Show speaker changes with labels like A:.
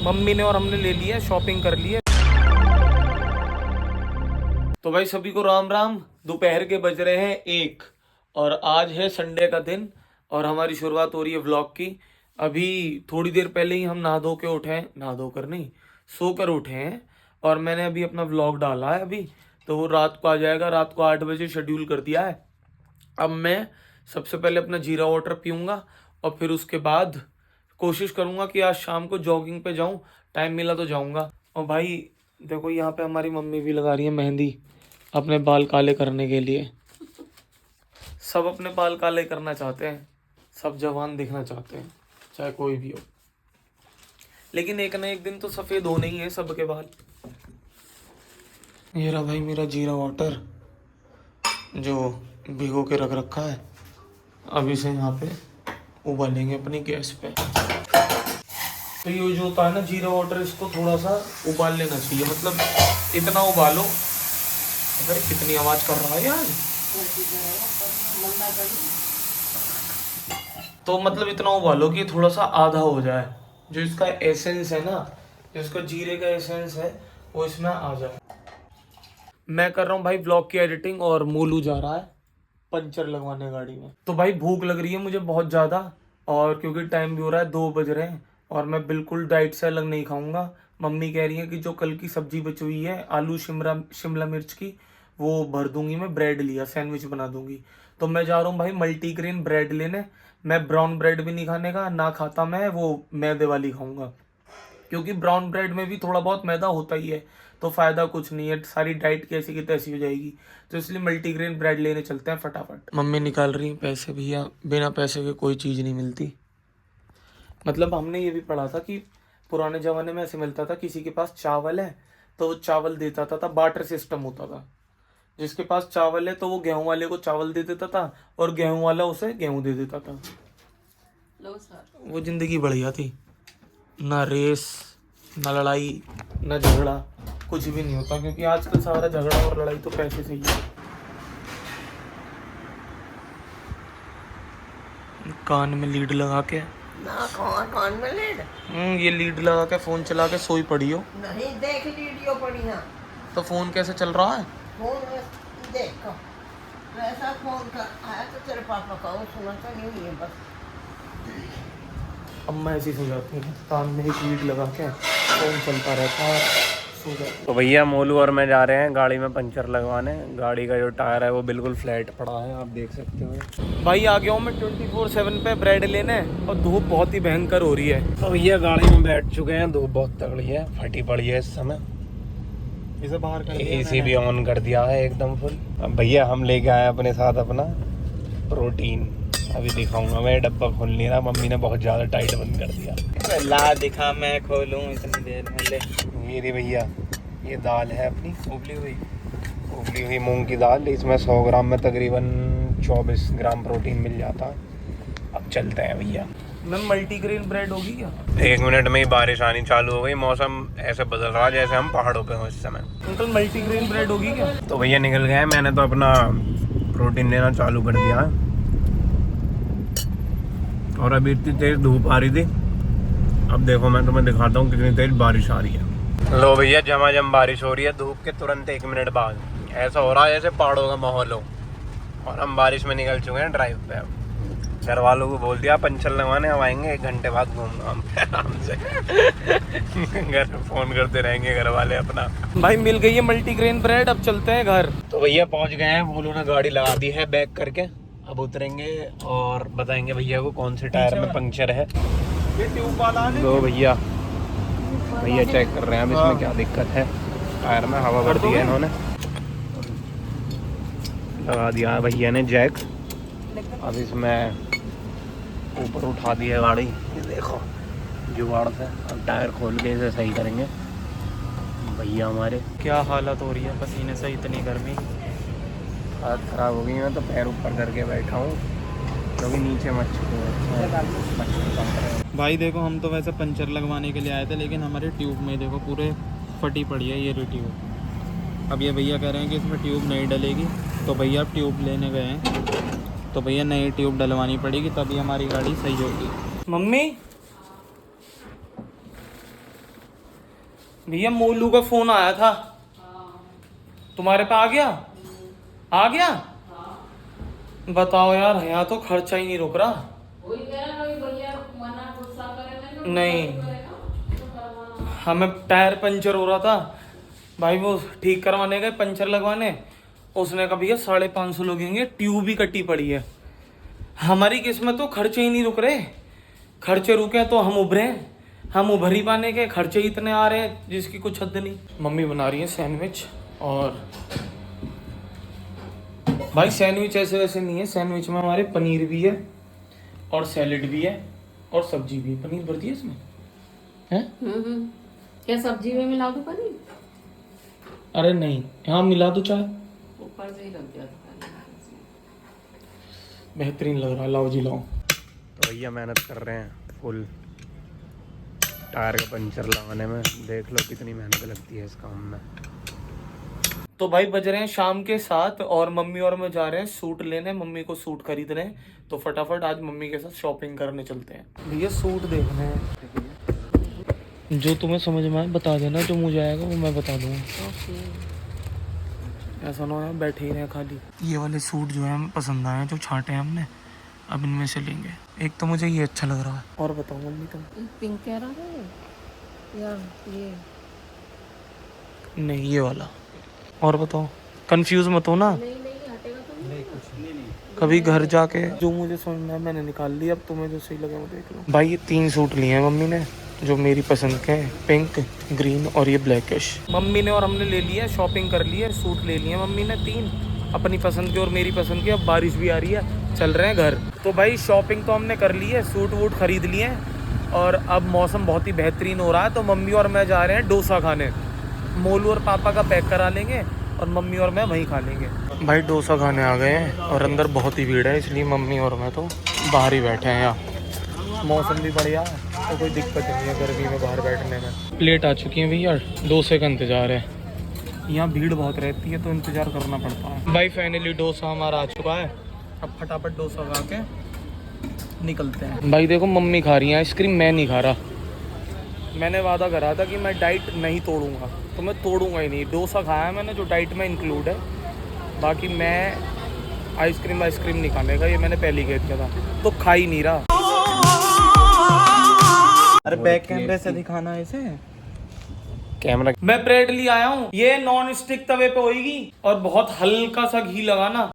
A: Mummy ने और हमने ले लिया, शॉपिंग कर ली है। तो भाई सभी को राम राम। दोपहर के बज रहे हैं 1 और आज है संडे का दिन और हमारी शुरुआत हो रही है व्लॉग की। अभी थोड़ी देर पहले ही हम नहा धो के उठे हैं, नहा धोकर नहीं, सोकर उठे हैं। और मैंने अभी अपना व्लॉग डाला है अभी, तो वो रात को आ जाएगा। रात को 8 बजे शेड्यूल कर दिया है। अब मैं सबसे पहले अपना जीरा वाटर पीऊँगा और फिर उसके बाद कोशिश करूँगा कि आज शाम को जॉगिंग पे जाऊँ। टाइम मिला तो जाऊँगा। और भाई देखो, यहाँ पे हमारी मम्मी भी लगा रही है मेहंदी अपने बाल काले करने के लिए। सब अपने बाल काले करना चाहते हैं, सब जवान दिखना चाहते हैं, चाहे कोई भी हो। लेकिन एक ना एक दिन तो सफ़ेद होने ही है सबके बाल। ये रहा भाई मेरा जीरा वाटर जो भिगो के रख रखा है। अब इसे यहाँ पे उबालेंगे अपनी गैस पे। तो ये जो होता है ना जीरा वाटर, इसको थोड़ा सा उबाल लेना चाहिए। मतलब इतना उबालो। अरे कितनी आवाज कर रहा है यार। तो मतलब इतना उबालो कि थोड़ा सा आधा हो जाए। जो इसका एसेंस है ना, जो इसका जीरे का एसेंस है, वो इसमें आ जाए। मैं कर रहा हूँ भाई ब्लॉग की एडिटिंग और मोलू जा रहा है पंचर लगवाने गाड़ी में। तो भाई भूख लग रही है मुझे बहुत ज़्यादा, और क्योंकि टाइम भी हो रहा है, 2 बज रहे हैं और मैं बिल्कुल डाइट से अलग नहीं खाऊंगा। मम्मी कह रही है कि जो कल की सब्जी बची हुई है आलू शिमला मिर्च की, वो भर दूंगी। मैं ब्रेड लिया, सैंडविच बना दूंगी। तो मैं जा रहा हूँ भाई मल्टीग्रेन ब्रेड लेने। मैं ब्राउन ब्रेड भी नहीं खाने का, ना खाता मैं वो मैदे वाली खाऊंगा, क्योंकि ब्राउन ब्रेड में भी थोड़ा बहुत मैदा होता ही है, तो फ़ायदा कुछ नहीं है। सारी डाइट कैसी की तैसी हो जाएगी। तो इसलिए मल्टीग्रेन ब्रेड लेने चलते हैं फटाफट। मम्मी निकाल रही है पैसे। भैया बिना पैसे के कोई चीज़ नहीं मिलती। मतलब हमने ये भी पढ़ा था कि पुराने ज़माने में ऐसे मिलता था, किसी के पास चावल है तो वो चावल देता था, बार्टर सिस्टम होता था। जिसके पास चावल है तो वो गेहूं वाले को चावल दे देता था और गेहूं वाला उसे गेहूं दे देता था। लो सर। वो जिंदगी बढ़िया थी, ना रेस, ना लड़ाई, ना झगड़ा, कुछ भी नहीं होता। क्योंकि आजकल सारा झगड़ा और लड़ाई तो पैसे से ही है। कान में लीड लगा के
B: ना कान में लीड।
A: ये लीड लगा के फोन चला के सोई पड़ी हो।
B: नहीं देख लीडियो पड़ी ना।
A: तो फोन कैसे चल रहा है?
B: फोन में देख ऐसा फोन का आया तो तेरे पापा का, वो सुना तो नहीं है बस।
A: अब मैं ऐसी सो जाती हूँ, कान में एक लीड लगा के फोन चलता रहता है, सो जाती। तो भैया मोलू और मैं जा रहे हैं गाड़ी में पंचर लगवाने। गाड़ी का जो टायर है वो बिल्कुल फ्लैट पड़ा है, आप देख सकते हो। भाई आ गया हूँ मैं 24/7 पे ब्रेड लेने, और धूप बहुत ही भयंकर हो रही है। तो भैया गाड़ी में बैठ चुके हैं, धूप बहुत तगड़ी है, फटी पड़ी है इस समय। इसे बाहर कर दिया, एसी भी ऑन कर दिया है एकदम फुल। अब भैया हम लेके आए अपने साथ अपना प्रोटीन। अभी दिखाऊंगा मैं, डब्बा खोल नहीं रहा, मम्मी ने बहुत ज़्यादा टाइट बंद कर दिया। ला दिखा, मैं खोलूँ इतनी देर में। ले ये रे भैया, ये दाल है अपनी उबली हुई मूंग की दाल। इसमें 100 ग्राम में तकरीबन 24 ग्राम प्रोटीन मिल जाता है। अब चलते हैं भैया। मैम मल्टीग्रेन ब्रेड होगी क्या? 1 मिनट में ही बारिश आनी चालू हो गई। मौसम ऐसे बदल रहा है जैसे हम पहाड़ों पे हो इस समय। अंकल मल्टीग्रेन ब्रेड होगी क्या? तो भैया निकल गए, मैंने तो अपना प्रोटीन लेना चालू कर दिया है। और अभी इतनी तेज धूप आ रही थी, अब देखो मैं तुम्हें दिखाता हूँ कितनी तेज बारिश आ रही है। लो भैया झमाझम बारिश हो रही है धूप के तुरंत 1 मिनट बाद। ऐसा हो रहा है जैसे पहाड़ों का माहौल हो, और हम बारिश में निकल चुके हैं ड्राइव पे। अब घर वालों को बोल दिया पंचर लगवाने, हम आएंगे 1 घंटे बाद घूमना हम आराम से। घर में फ़ोन करते रहेंगे घर वाले अपना। भाई मिल गई है मल्टीग्रेन ब्रेड, अब चलते हैं घर। तो भैया पहुँच गए हैं, बोलो ने गाड़ी लगा दी है बैक करके। अब उतरेंगे और बताएंगे भैया को कौन से टायर में पंक्चर है। लो भैया चेक कर रहे हैं अब इसमें क्या दिक्कत है। टायर में हवा भर दी है इन्होंने, लगा दिया है भैया ने जैक। अब इसमें ऊपर उठा दी है गाड़ी, ये देखो जुगाड़ से। अब टायर खोल के इसे सही करेंगे भैया हमारे। क्या हालत हो रही है पसीने से, इतनी गर्मी, हालत ख़राब हो गई। मैं तो पैर ऊपर करके बैठा हूँ क्योंकि नीचे मच्छर भाई देखो हम तो वैसे पंचर लगवाने के लिए आए थे, लेकिन हमारे ट्यूब में देखो पूरे फटी पड़ी है ये ट्यूब। अब ये भैया कह रहे हैं कि इसमें ट्यूब नहीं डलेगी, तो भैया अब ट्यूब लेने गए हैं, तो भैया नई ट्यूब डलवानी पड़ेगी तभी हमारी गाड़ी सही होगी। मम्मी भैया मोलू का फोन आया था, तुम्हारे पे आ गया? आ गया? बताओ यार, यहाँ तो खर्चा ही नहीं रुक रहा। नहीं, हमें टायर पंचर हो रहा था भाई, वो ठीक करवाने गए पंचर लगवाने, उसने कहा भैया 550 लगेंगे, ट्यूब ही कटी पड़ी है। हमारी किस्मत तो खर्चे ही नहीं रुक रहे, खर्चे रुके तो हम उभरे, हम उभर ही पाने के, खर्चे इतने आ रहे हैं जिसकी कुछ हद नहीं। मम्मी बना रही है सैंडविच, और भाई सैंडविच ऐसे वैसे नहीं है, सैंडविच में हमारे पनीर भी है और सैलेड भी है और सब्जी भी है। पनीर भर दिया इसमें है?
C: क्या सब्जी में मिला दूं पनीर?
A: अरे नहीं, यहाँ मिला दो चाहे,
C: ऊपर से ही लग जाता है।
A: बेहतरीन लग रहा है। लाओ जी लाओ।
D: तो भैया मेहनत कर रहे हैं फुल टायर का पंचर लगाने में, देख लो कितनी मेहनत लगती है इस काम में।
A: तो भाई बज रहे हैं शाम के 7 और मम्मी और मैं जा रहे हैं सूट लेने, मम्मी को सूट खरीद रहे हैं, तो फटाफट आज मम्मी के साथ शॉपिंग करने चलते हैं। भैया सूट देखने हैं, जो तुम्हें समझ में आए बता देना, जो मुझे आएगा वो मैं बता दूंगा। ऐसा ना हो बैठे ही रहे खाली। ये वाले सूट जो है हमें पसंद आए हैं, जो छांटे हैं हमने, अब इनमें से लेंगे। एक तो मुझे ये अच्छा लग रहा है। और बताओ मम्मी तुम?
C: पिंक कह रहा है यार, ये
A: नहीं ये वाला। और बताओ, कंफ्यूज मत हो ना,
C: नहीं हटेगा तो नहीं कुछ नहीं।
A: कभी घर जाके जो मुझे समझ में आया मैंने निकाल लिया, अब तुम्हें जो सही लगे वो देख लो। भाई ये 3 सूट लिए हैं मम्मी ने, जो मेरी पसंद के हैं, पिंक, ग्रीन और ये ब्लैकिश। मम्मी ने और हमने ले लिया, शॉपिंग कर ली है, सूट ले लिए मम्मी ने 3 अपनी पसंद के और मेरी पसंद की। अब बारिश भी आ रही है, चल रहे हैं घर। तो भाई शॉपिंग तो हमने कर ली है, सूट वूट खरीद लिए हैं, और अब मौसम बहुत ही बेहतरीन हो रहा है, तो मम्मी और मैं जा रहे हैं डोसा खाने। मोलू और पापा का पैक करा लेंगे और मम्मी और मैं वहीं खा लेंगे। भाई डोसा खाने आ गए हैं और अंदर बहुत ही भीड़ है, इसलिए मम्मी और मैं तो बाहर ही बैठे हैं। यहाँ मौसम भी बढ़िया है, तो कोई दिक्कत नहीं है गर्मी में बाहर बैठने में। प्लेट आ चुकी है भैया, डोसे का इंतज़ार है। यहाँ भीड़ बहुत रहती है तो इंतज़ार करना पड़ता है। भाई फाइनली डोसा हमारा आ चुका है, अब फटाफट डोसा खा के निकलते हैं। भाई देखो मम्मी खा रही है आइसक्रीम, मैं नहीं खा रहा। मैंने वादा करा था कि मैं डाइट नहीं तोड़ूंगा, तो मैं तोड़ूंगा ही नहीं। डोसा खाया है मैंने, जो डाइट में इंक्लूड है, बाकी मैं आइसक्रीम नहीं खाने का, ये मैंने पहले ही कह दिया था, तो खा ही नहीं रहा।
E: अरे बैक कैमरे से दिखाना है इसे।
D: कैमरा
A: मैं ब्रेड ले आया हूँ, ये नॉन स्टिक तवे पे होगी और बहुत हल्का सा घी लगाना।